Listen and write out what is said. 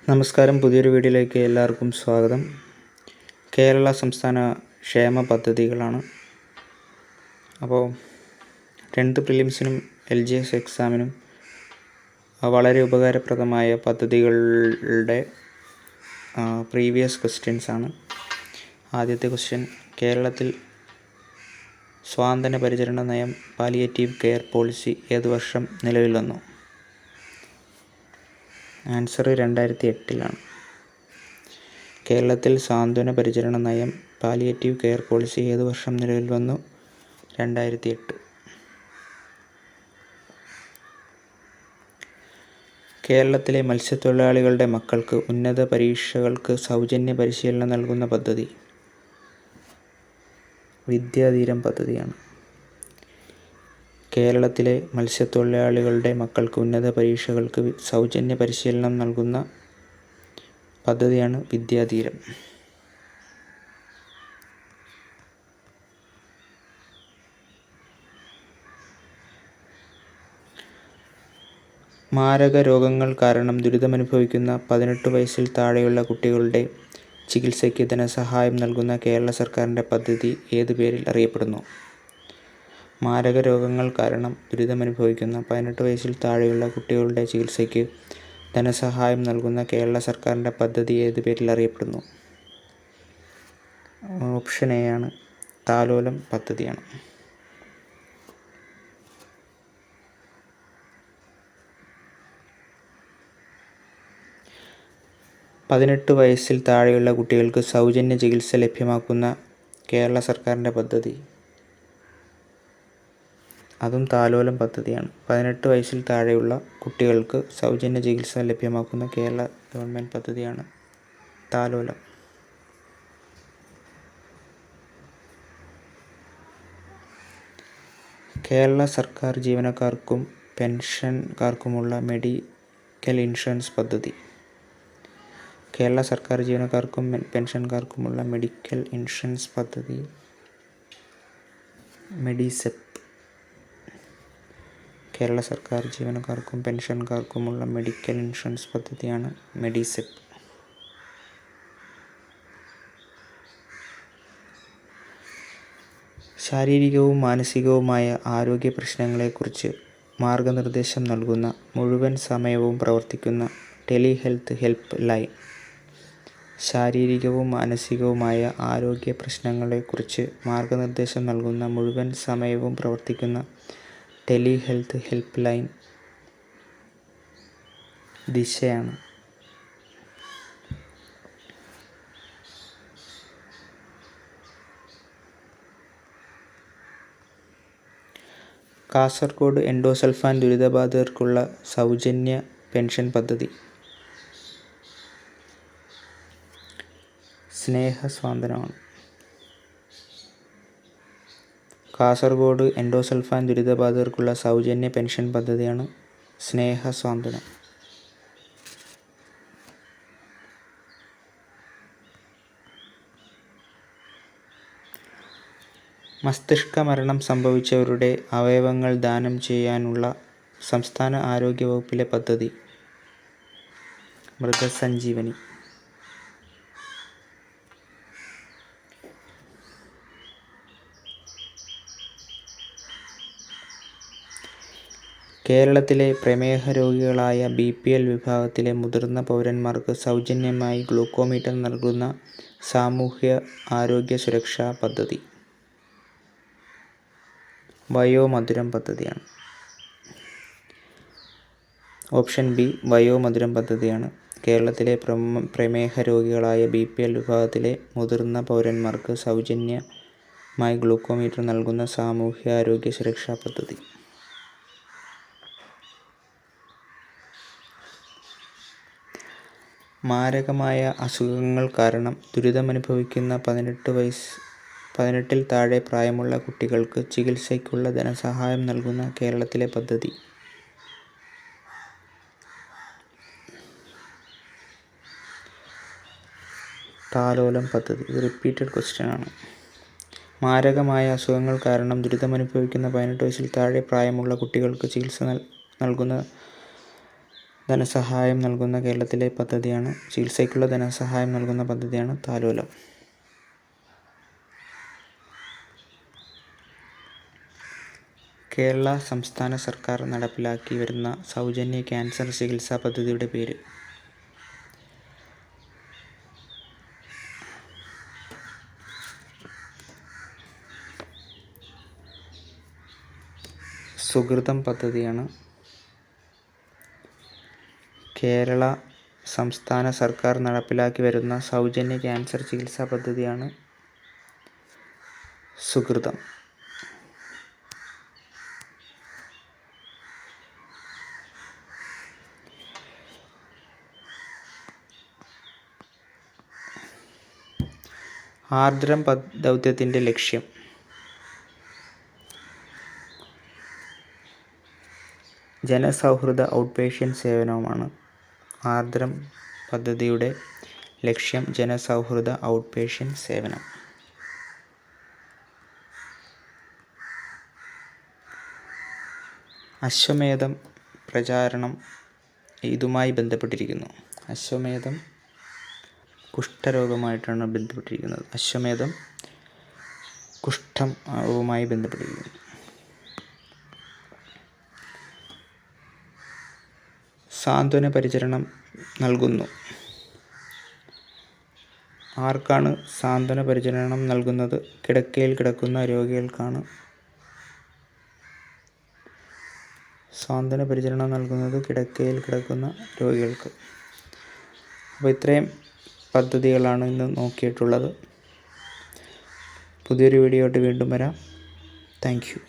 നമസ്കാരം. പുതിയൊരു വീഡിയോയിലേക്ക് എല്ലാവർക്കും സ്വാഗതം. കേരള സംസ്ഥാന ക്ഷേമ പദ്ധതികളാണ്. അപ്പോൾ 10th പ്രിലിംസിനും LGS എക്സാമിനും വളരെ ഉപകാരപ്രദമായ പദ്ധതികളുടെ പ്രീവിയസ് ക്വസ്റ്റ്യൻസ് ആണ്. ആദ്യത്തെ ക്വസ്റ്റ്യൻ: കേരളത്തിൽ സ്വാന്തന പരിചരണ നയം പാലിയേറ്റീവ് കെയർ പോളിസി ഏത് വർഷം നിലവിൽ വന്നു? ആൻസർ 2008 കേരളത്തിൽ സാന്ത്വന പരിചരണ നയം പാലിയേറ്റീവ് കെയർ പോളിസി ഏത് വർഷം നിലവിൽ വന്നു? 2008. കേരളത്തിലെ മത്സ്യത്തൊഴിലാളികളുടെ മക്കൾക്ക് ഉന്നത പരീക്ഷകൾക്ക് സൗജന്യ പരിശീലനം നൽകുന്ന പദ്ധതി വിദ്യാധീരം പദ്ധതിയാണ്. കേരളത്തിലെ മത്സ്യത്തൊഴിലാളികളുടെ മക്കൾക്ക് ഉന്നത പരീക്ഷകൾക്ക് സൗജന്യ പരിശീലനം നൽകുന്ന പദ്ധതിയാണ് വിദ്യാധീരം. മാരക രോഗങ്ങൾ കാരണം ദുരിതമനുഭവിക്കുന്ന 18 വയസ്സിൽ താഴെയുള്ള കുട്ടികളുടെ ചികിത്സയ്ക്ക് ധനസഹായം നൽകുന്ന കേരള സർക്കാരിൻ്റെ പദ്ധതി ഏത് പേരിൽ അറിയപ്പെടുന്നു? മാരക രോഗങ്ങൾ കാരണം ദുരിതമനുഭവിക്കുന്ന 18 വയസ്സിൽ താഴെയുള്ള കുട്ടികളുടെ ചികിത്സയ്ക്ക് ധനസഹായം നൽകുന്ന കേരള സർക്കാരിൻ്റെ പദ്ധതി ഏത് പേരിൽ അറിയപ്പെടുന്നു? ഓപ്ഷൻ എ ആണ്, താലോലം പദ്ധതിയാണ്. പതിനെട്ട് വയസ്സിൽ താഴെയുള്ള കുട്ടികൾക്ക് സൗജന്യ ചികിത്സ ലഭ്യമാക്കുന്ന കേരള സർക്കാരിൻ്റെ പദ്ധതി അതും താലോലം പദ്ധതിയാണ്. 18 വയസ്സിൽ താഴെയുള്ള കുട്ടികൾക്ക് സൗജന്യ ചികിത്സ ലഭ്യമാക്കുന്ന കേരള ഗവൺമെൻറ് പദ്ധതിയാണ് താലോലം. കേരള സർക്കാർ ജീവനക്കാർക്കും പെൻഷൻകാർക്കുമുള്ള മെഡിക്കൽ ഇൻഷുറൻസ് പദ്ധതി. കേരള സർക്കാർ ജീവനക്കാർക്കും പെൻഷൻകാർക്കുമുള്ള മെഡിക്കൽ ഇൻഷുറൻസ് പദ്ധതി മെഡിസെപ്പ്. കേരള സർക്കാർ ജീവനക്കാർക്കും പെൻഷൻകാർക്കുമുള്ള മെഡിക്കൽ ഇൻഷുറൻസ് പദ്ധതിയാണ് മെഡിസെപ്പ്. ശാരീരികവും മാനസികവുമായ ആരോഗ്യ പ്രശ്നങ്ങളെക്കുറിച്ച് മാർഗനിർദ്ദേശം നൽകുന്ന മുഴുവൻ സമയവും പ്രവർത്തിക്കുന്ന ടെലിഹെൽത്ത് ഹെൽപ്പ് ലൈൻ. ശാരീരികവും മാനസികവുമായ ആരോഗ്യ പ്രശ്നങ്ങളെക്കുറിച്ച് മാർഗനിർദ്ദേശം നൽകുന്ന മുഴുവൻ സമയവും പ്രവർത്തിക്കുന്ന ടെലിഹെൽത്ത് ഹെൽപ്പ് ലൈൻ ദിശയാണ്. കാസർഗോഡ് എൻഡോസൾഫാൻ ദുരിതബാധിതർക്കുള്ള സൗജന്യ പെൻഷൻ പദ്ധതി സ്നേഹസ്വാന്തനമാണ്. കാസർഗോഡ് എൻഡോസൾഫാൻ ദുരിതബാധിതർക്കുള്ള സൗജന്യ പെൻഷൻ പദ്ധതിയാണ് സ്നേഹസ്വാന്തനം. മസ്തിഷ്ക മരണം സംഭവിച്ചവരുടെ അവയവങ്ങൾ ദാനം ചെയ്യാനുള്ള സംസ്ഥാന ആരോഗ്യ വകുപ്പിലെ പദ്ധതി മൃതസഞ്ജീവനി. കേരളത്തിലെ പ്രമേഹ രോഗികളായ BPL വിഭാഗത്തിലെ മുതിർന്ന പൗരന്മാർക്ക് സൗജന്യമായി ഗ്ലൂക്കോമീറ്റർ നൽകുന്ന സാമൂഹ്യ ആരോഗ്യ സുരക്ഷാ പദ്ധതി വയോമധുരം പദ്ധതിയാണ്. ഓപ്ഷൻ ബി, വയോമധുരം പദ്ധതിയാണ്. കേരളത്തിലെ പ്രമേഹ രോഗികളായ BPL വിഭാഗത്തിലെ മുതിർന്ന പൗരന്മാർക്ക് സൗജന്യമായി ഗ്ലൂക്കോമീറ്റർ നൽകുന്ന സാമൂഹ്യ ആരോഗ്യ സുരക്ഷാ പദ്ധതി. മാരകമായ അസുഖങ്ങൾ കാരണം ദുരിതമനുഭവിക്കുന്ന 18-ൽ താഴെ പ്രായമുള്ള കുട്ടികൾക്ക് ചികിത്സയ്ക്കുള്ള ധനസഹായം നൽകുന്ന കേരളത്തിലെ പദ്ധതി താലോലം പദ്ധതി. ഇത് റിപ്പീറ്റഡ് ക്വസ്റ്റ്യൻ ആണ്. മാരകമായ അസുഖങ്ങൾ കാരണം ദുരിതമനുഭവിക്കുന്ന 18 വയസ്സിൽ താഴെ പ്രായമുള്ള കുട്ടികൾക്ക് ചികിത്സ നൽകുന്ന ധനസഹായം നൽകുന്ന കേരളത്തിലെ പദ്ധതിയാണ് ചികിത്സയ്ക്കുള്ള ധനസഹായം നൽകുന്ന പദ്ധതിയാണ് താലോലം. കേരള സംസ്ഥാന സർക്കാർ നടപ്പിലാക്കി വരുന്ന സൗജന്യ ക്യാൻസർ ചികിത്സാ പദ്ധതിയുടെ പേര്? സുകൃതം പദ്ധതിയാണ്. കേരള സംസ്ഥാന സർക്കാർ നടപ്പിലാക്കി വരുന്ന സൗജന്യ ക്യാൻസർ ചികിത്സാ പദ്ധതിയാണ് സുകൃതം. ആർദ്രം ദൗത്യത്തിൻ്റെ ലക്ഷ്യം? ജനസൗഹൃദ ഔട്ട്പേഷ്യൻ്റ് സേവനവുമാണ്. ആർദ്രം പദ്ധതിയുടെ ലക്ഷ്യം ജനസൗഹൃദ ഔട്ട്പേഷ്യൻ്റ് സേവനം. അശ്വമേധം പ്രചാരണം ഇതുമായി ബന്ധപ്പെട്ടിരിക്കുന്നു. അശ്വമേധം കുഷ്ഠരോഗമായിട്ടാണ് ബന്ധപ്പെട്ടിരിക്കുന്നത്. അശ്വമേധം കുഷ്ഠവുമായി ബന്ധപ്പെട്ടിരിക്കുന്നു. സാന്ത്വന പരിചരണം നൽകുന്നു. ആർക്കാണ് സാന്ത്വന പരിചരണം നൽകുന്നത്? കിടക്കയിൽ കിടക്കുന്ന രോഗികൾക്കാണ് സാന്ത്വന പരിചരണം നൽകുന്നത്. കിടക്കയിൽ കിടക്കുന്ന രോഗികൾക്ക്. അപ്പോൾ ഇത്രയും പദ്ധതികളാണ് ഇന്ന് നോക്കിയിട്ടുള്ളത്. പുതിയൊരു വീഡിയോ ആയിട്ട് വീണ്ടും വരാം. Thank you.